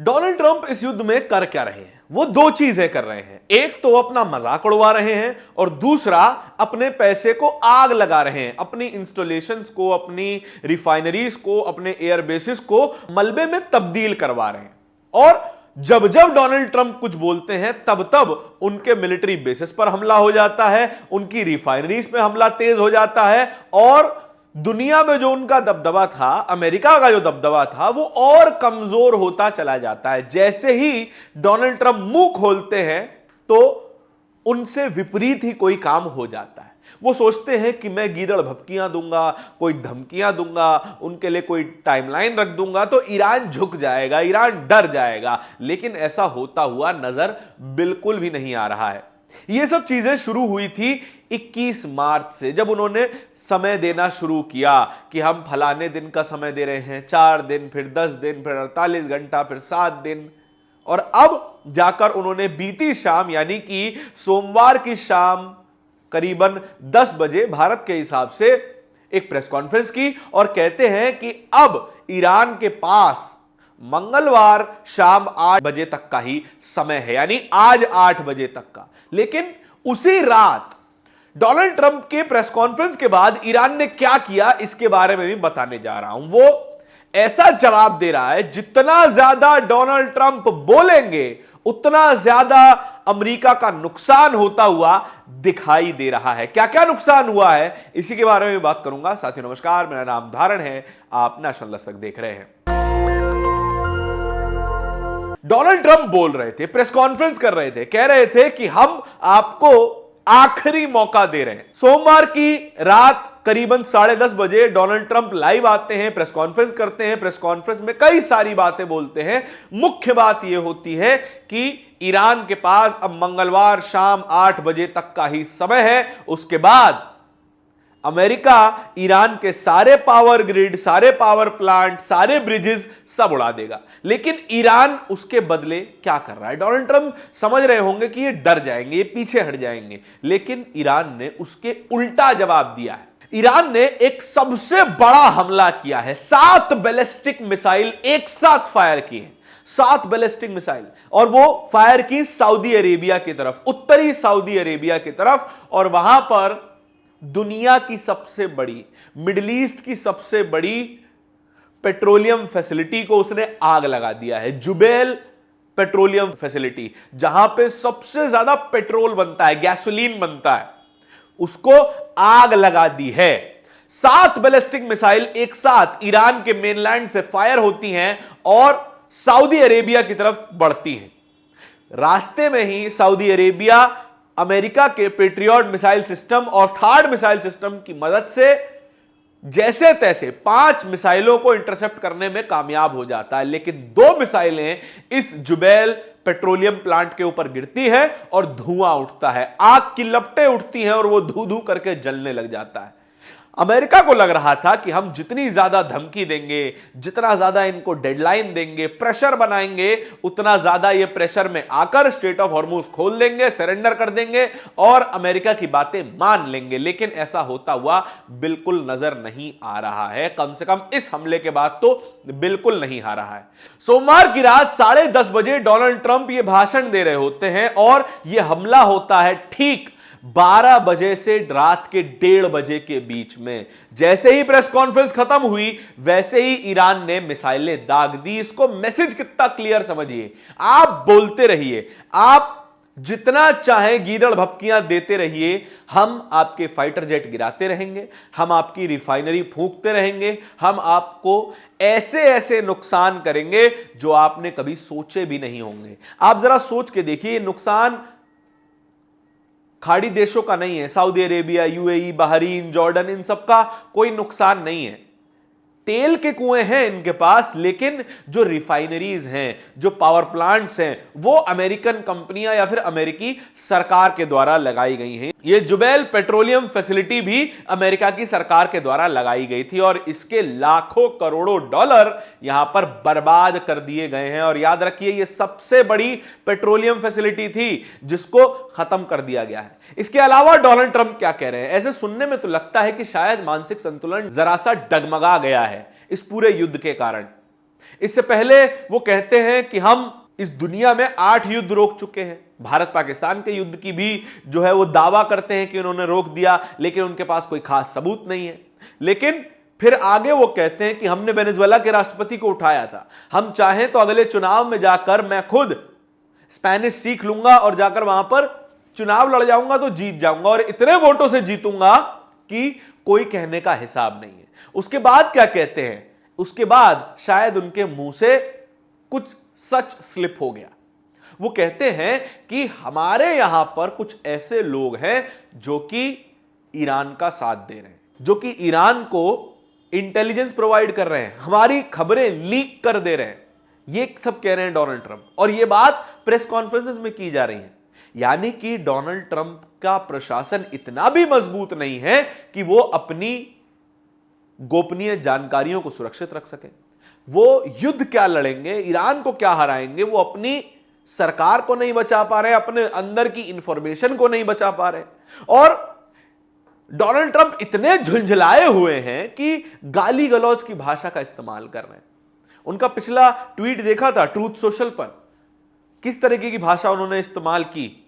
Donald Trump इस युद्ध में कर क्या रहे हैं? वो दो चीजें कर रहे हैं। एक तो अपना मजाक उड़वा रहे हैं और दूसरा अपने पैसे को आग लगा रहे हैं। अपनी इंस्टॉलेशंस को, अपनी रिफाइनरीज को, अपने एयर बेसिस को मलबे में तब्दील करवा रहे हैं। और जब जब डोनाल्ड ट्रंप कुछ बोलते हैं तब तब उनके मिलिट्री बेसिस पर हमला हो जाता है, उनकी रिफाइनरीज पे हमला तेज हो जाता है और दुनिया में जो उनका दबदबा था, अमेरिका का जो दबदबा था, वो और कमजोर होता चला जाता है। जैसे ही डोनाल्ड ट्रंप मुंह खोलते हैं तो उनसे विपरीत ही कोई काम हो जाता है। वो सोचते हैं कि मैं गीदड़ भभकियां दूंगा, कोई धमकियां दूंगा, उनके लिए कोई टाइमलाइन रख दूंगा तो ईरान झुक जाएगा, ईरान डर जाएगा। लेकिन ऐसा होता हुआ नजर बिल्कुल भी नहीं आ रहा है। ये सब चीजें शुरू हुई थी 21 मार्च से, जब उन्होंने समय देना शुरू किया कि हम फलाने दिन का समय दे रहे हैं, 4 दिन, फिर 10 दिन, फिर 48 घंटा, फिर 7 दिन। और अब जाकर उन्होंने बीती शाम यानी कि सोमवार की शाम करीबन 10 बजे भारत के हिसाब से एक प्रेस कॉन्फ्रेंस की और कहते हैं कि अब ईरान के पास मंगलवार शाम 8 बजे तक का ही समय है, यानी आज 8 बजे तक का। लेकिन उसी रात डोनाल्ड ट्रंप के प्रेस कॉन्फ्रेंस के बाद ईरान ने क्या किया, इसके बारे में भी बताने जा रहा हूं। वो ऐसा जवाब दे रहा है, जितना ज्यादा डोनाल्ड ट्रंप बोलेंगे उतना ज्यादा अमेरिका का नुकसान होता हुआ दिखाई दे रहा है। क्या क्या नुकसान हुआ है, इसी के बारे में बात करूंगा। साथियों नमस्कार, मेरा नाम धारण है, आप नेशनल दस्तक देख रहे हैं। डोनाल्ड ट्रंप बोल रहे थे, प्रेस कॉन्फ्रेंस कर रहे थे, कह रहे थे कि हम आपको आखिरी मौका दे रहे हैं। सोमवार की रात करीबन 10:30 बजे डोनाल्ड ट्रंप लाइव आते हैं, प्रेस कॉन्फ्रेंस करते हैं। प्रेस कॉन्फ्रेंस में कई सारी बातें बोलते हैं। मुख्य बात यह होती है कि ईरान के पास अब मंगलवार शाम 8 बजे तक का ही समय है। उसके बाद अमेरिका ईरान के सारे पावर ग्रिड, सारे पावर प्लांट, सारे ब्रिजेस सब उड़ा देगा। लेकिन ईरान उसके बदले क्या कर रहा है? डोनाल्ड ट्रंप समझ रहे होंगे कि ये डर जाएंगे, ये पीछे हट जाएंगे, लेकिन ईरान ने उसके उल्टा जवाब दिया है। ईरान ने एक सबसे बड़ा हमला किया है। 7 बैलिस्टिक मिसाइल एक साथ फायर किए, 7 बैलिस्टिक मिसाइल, और वो फायर की सऊदी अरेबिया की तरफ, उत्तरी सऊदी अरेबिया की तरफ। और वहां पर दुनिया की सबसे बड़ी, मिडिल ईस्ट की सबसे बड़ी पेट्रोलियम फैसिलिटी को उसने आग लगा दिया है। जुबैल पेट्रोलियम फैसिलिटी, जहां पे सबसे ज्यादा पेट्रोल बनता है, गैसोलीन बनता है, उसको आग लगा दी है। 7 बैलिस्टिक मिसाइल एक साथ ईरान के मेनलैंड से फायर होती हैं और सऊदी अरेबिया की तरफ बढ़ती हैं। रास्ते में ही सऊदी अरेबिया अमेरिका के पेट्रियट मिसाइल सिस्टम और थर्ड मिसाइल सिस्टम की मदद से जैसे तैसे 5 मिसाइलों को इंटरसेप्ट करने में कामयाब हो जाता है। लेकिन 2 मिसाइलें इस जुबैल पेट्रोलियम प्लांट के ऊपर गिरती है और धुआं उठता है, आग की लपटें उठती हैं और वो धू धू करके जलने लग जाता है। अमेरिका को लग रहा था कि हम जितनी ज्यादा धमकी देंगे, जितना ज्यादा इनको डेडलाइन देंगे, प्रेशर बनाएंगे, उतना ज्यादा ये प्रेशर में आकर स्ट्रेट ऑफ हॉर्मुज खोल देंगे, सरेंडर कर देंगे और अमेरिका की बातें मान लेंगे। लेकिन ऐसा होता हुआ बिल्कुल नजर नहीं आ रहा है, कम से कम इस हमले के बाद तो बिल्कुल नहीं आ रहा है। सोमवार की रात 10:30 बजे डोनाल्ड ट्रंप ये भाषण दे रहे होते हैं और यह हमला होता है ठीक 12 बजे से रात के 1:30 बजे के बीच में। जैसे ही प्रेस कॉन्फ्रेंस खत्म हुई वैसे ही ईरान ने मिसाइलें दाग दी। इसको मैसेज कितना क्लियर समझिए, आप बोलते रहिए, आप जितना चाहे गीदड़ भपकियां देते रहिए, हम आपके फाइटर जेट गिराते रहेंगे, हम आपकी रिफाइनरी फूंकते रहेंगे, हम आपको ऐसे ऐसे नुकसान करेंगे जो आपने कभी सोचे भी नहीं होंगे। आप जरा सोच के देखिए, नुकसान खाड़ी देशों का नहीं है, Saudi Arabia, UAE, Bahrain, Jordan, इन सब का कोई नुकसान नहीं है। तेल के कुएं हैं इनके पास, लेकिन जो रिफाइनरीज हैं, जो पावर प्लांट्स हैं, वो अमेरिकन कंपनियां या फिर अमेरिकी सरकार के द्वारा लगाई गई हैं। ये जुबैल पेट्रोलियम फैसिलिटी भी अमेरिका की सरकार के द्वारा लगाई गई थी और इसके लाखों करोड़ों डॉलर यहां पर बर्बाद कर दिए गए हैं। और याद रखिए, ये सबसे बड़ी पेट्रोलियम फैसिलिटी थी जिसको खत्म कर दिया गया है। इसके अलावा डोनाल्ड ट्रंप क्या कह रहे हैं? ऐसे सुनने में तो लगता है कि शायद मानसिक संतुलन जरा सा डगमगा गया है इस पूरे युद्ध के कारण। इससे पहले वो कहते हैं कि हम इस दुनिया में 8 युद्ध रोक चुके हैं। भारत पाकिस्तान के युद्ध की भी जो है वो दावा करते हैं कि उन्होंने रोक दिया, लेकिन उनके पास कोई खास सबूत नहीं है। लेकिन फिर आगे वो कहते हैं कि हमने वेनेजुएला के राष्ट्रपति को उठाया था, हम चाहें तो अगले चुनाव में जाकर मैं खुद स्पेनिश सीख लूंगा और जाकर वहां पर चुनाव लड़ जाऊंगा तो जीत जाऊंगा, और इतने वोटों से जीतूंगा कि कोई कहने का हिसाब नहीं है। उसके बाद क्या कहते हैं, उसके बाद शायद उनके मुंह से कुछ सच स्लिप हो गया। वो कहते हैं कि हमारे यहां पर कुछ ऐसे लोग हैं जो कि ईरान का साथ दे रहे हैं, जो कि ईरान को इंटेलिजेंस प्रोवाइड कर रहे हैं, हमारी खबरें लीक कर दे रहे हैं। ये सब कह रहे हैं डोनाल्ड ट्रंप, और ये बात प्रेस कॉन्फ्रेंसेस में की जा रही है। यानी कि डोनाल्ड ट्रंप का प्रशासन इतना भी मजबूत नहीं है कि वो अपनी गोपनीय जानकारियों को सुरक्षित रख सके। वो युद्ध क्या लड़ेंगे, ईरान को क्या हराएंगे, वो अपनी सरकार को नहीं बचा पा रहे, अपने अंदर की इंफॉर्मेशन को नहीं बचा पा रहे। और डोनाल्ड ट्रंप इतने झुंझलाए हुए हैं कि गाली गलौज की भाषा का इस्तेमाल कर रहे हैं। उनका पिछला ट्वीट देखा था ट्रूथ सोशल पर, किस तरीके की भाषा उन्होंने इस्तेमाल की,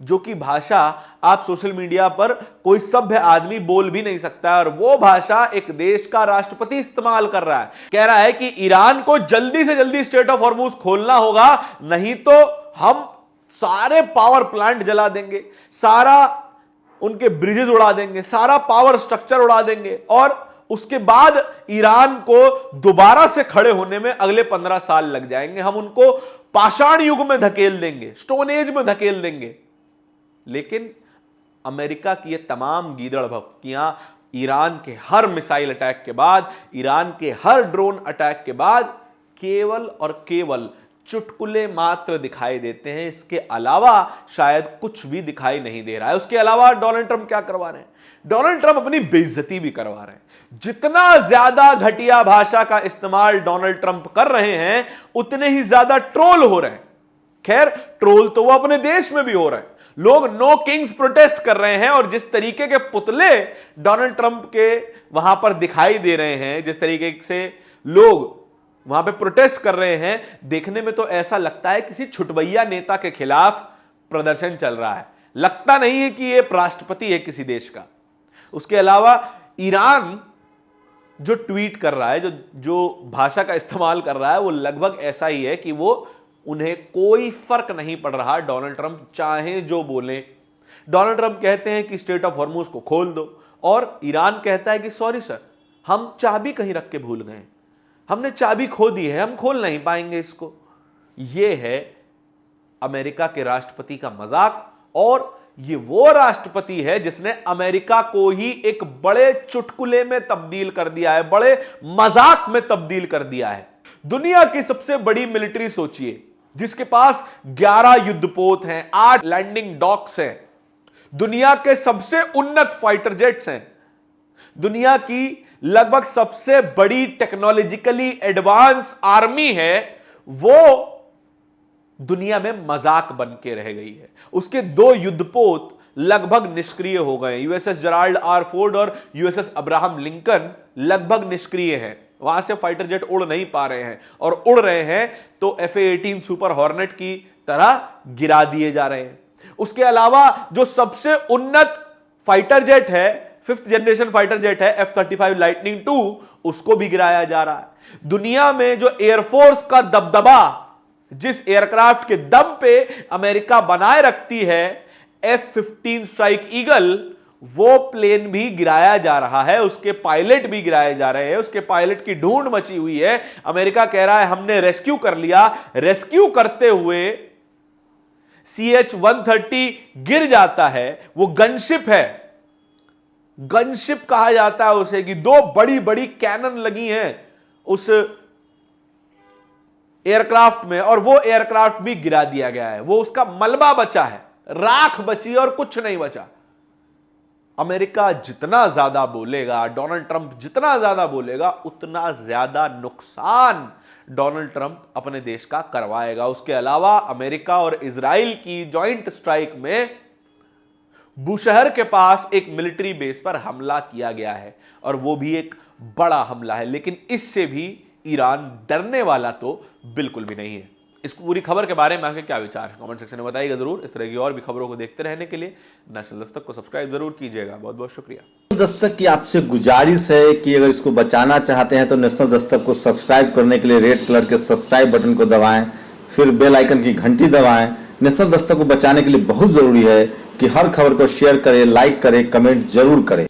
जो कि भाषा आप सोशल मीडिया पर कोई सभ्य आदमी बोल भी नहीं सकता है, और वो भाषा एक देश का राष्ट्रपति इस्तेमाल कर रहा है। कह रहा है कि ईरान को जल्दी से जल्दी स्ट्रेट ऑफ हॉर्मुज खोलना होगा, नहीं तो हम सारे पावर प्लांट जला देंगे, सारा उनके ब्रिजेस उड़ा देंगे, सारा पावर स्ट्रक्चर उड़ा देंगे, और उसके बाद ईरान को दोबारा से खड़े होने में अगले 15 साल लग जाएंगे, हम उनको पाषाण युग में धकेल देंगे, स्टोन एज में धकेल देंगे। लेकिन अमेरिका की ये तमाम गीदड़ भभकियां ईरान के हर मिसाइल अटैक के बाद, ईरान के हर ड्रोन अटैक के बाद केवल और केवल चुटकुले मात्र दिखाई देते हैं। इसके अलावा शायद कुछ भी दिखाई नहीं दे रहा है। उसके अलावा डोनाल्ड ट्रंप क्या करवा रहे हैं, डोनाल्ड ट्रंप अपनी बेइज्जती भी करवा रहे हैं। जितना ज्यादा घटिया भाषा का इस्तेमाल डोनाल्ड ट्रंप कर रहे हैं, उतने ही ज्यादा ट्रोल हो रहे हैं। खैर, ट्रोल तो वो अपने देश में भी हो रहे हैं। लोग नो किंग्स प्रोटेस्ट कर रहे हैं, और जिस तरीके के पुतले डोनाल्ड ट्रंप के वहां पर दिखाई दे रहे हैं, जिस तरीके से लोग वहां पे प्रोटेस्ट कर रहे हैं, देखने में तो ऐसा लगता है किसी छुटभैया नेता के खिलाफ प्रदर्शन चल रहा है। लगता नहीं है कि ये राष्ट्रपति है किसी देश का। उसके अलावा ईरान जो ट्वीट कर रहा है, जो भाषा का इस्तेमाल कर रहा है, वो लगभग ऐसा ही है कि वो उन्हें कोई फर्क नहीं पड़ रहा डोनाल्ड ट्रंप चाहे जो बोले। डोनाल्ड ट्रंप कहते हैं कि स्ट्रेट ऑफ हॉर्मुज को खोल दो, और ईरान कहता है कि सॉरी सर, हम चाबी कहीं रख के भूल गए, हमने चाबी खो दी है, हम खोल नहीं पाएंगे इसको। यह है अमेरिका के राष्ट्रपति का मजाक, और ये वो राष्ट्रपति है जिसने अमेरिका को ही एक बड़े चुटकुले में तब्दील कर दिया है, बड़े मजाक में तब्दील कर दिया है। दुनिया की सबसे बड़ी मिलिट्री सोचिए, जिसके पास 11 युद्धपोत हैं, 8 लैंडिंग डॉक्स हैं, दुनिया के सबसे उन्नत फाइटर जेट्स हैं, दुनिया की लगभग सबसे बड़ी टेक्नोलॉजिकली एडवांस आर्मी है, वो दुनिया में मजाक बन के रह गई है। उसके 2 युद्धपोत लगभग निष्क्रिय हो गए। यूएसएस जराल्ड आर फोर्ड और यूएसएस अब्राहम लिंकन लगभग निष्क्रिय हैं, वहां से फाइटर जेट उड़ नहीं पा रहे हैं, और उड़ रहे हैं तो FA-18 सुपर हॉर्नेट की तरह गिरा दिए जा रहे हैं। उसके अलावा जो सबसे उन्नत फाइटर जेट है, 5th जनरेशन फाइटर जेट है F-35 लाइटनिंग II, उसको भी गिराया जा रहा है। दुनिया में जो एयरफोर्स का दबदबा, जिस एयरक्राफ्ट के दम पे अमेरिका बनाए रखती है, F-15 स्ट्राइक ईगल, वो प्लेन भी गिराया जा रहा है, उसके पायलट भी गिराए जा रहे हैं, उसके पायलट की ढूंढ मची हुई है। अमेरिका कह रहा है हमने रेस्क्यू कर लिया। रेस्क्यू करते हुए CH-130 गिर जाता है। वो गनशिप है, गनशिप कहा जाता है उसे, कि 2 बड़ी बड़ी कैनन लगी हैं उस एयरक्राफ्ट में, और वो एयरक्राफ्ट भी गिरा दिया गया है। वो उसका मलबा बचा है, राख बची और कुछ नहीं बचा। अमेरिका जितना ज्यादा बोलेगा, डोनाल्ड ट्रंप जितना ज्यादा बोलेगा, उतना ज्यादा नुकसान डोनाल्ड ट्रंप अपने देश का करवाएगा। उसके अलावा अमेरिका और इजराइल की जॉइंट स्ट्राइक में बुशहर के पास एक मिलिट्री बेस पर हमला किया गया है, और वो भी एक बड़ा हमला है। लेकिन इससे भी ईरान डरने वाला तो बिल्कुल भी नहीं है। इस पूरी खबर के बारे में आपके क्या विचार है कमेंट सेक्शन में बताइएगा जरूर। इस तरह की और भी खबरों को देखते रहने के लिए नेशनल दस्तक को सब्सक्राइब जरूर कीजिएगा। बहुत बहुत शुक्रिया। दस्तक की आपसे गुजारिश है कि अगर इसको बचाना चाहते हैं तो नेशनल दस्तक को सब्सक्राइब करने के लिए रेड कलर के सब्सक्राइब बटन को दबाएं, फिर बेल आइकन की घंटी दबाएं। नेशनल दस्तक को बचाने के लिए बहुत जरूरी है कि हर खबर को शेयर करें, लाइक करें, कमेंट जरूर करें।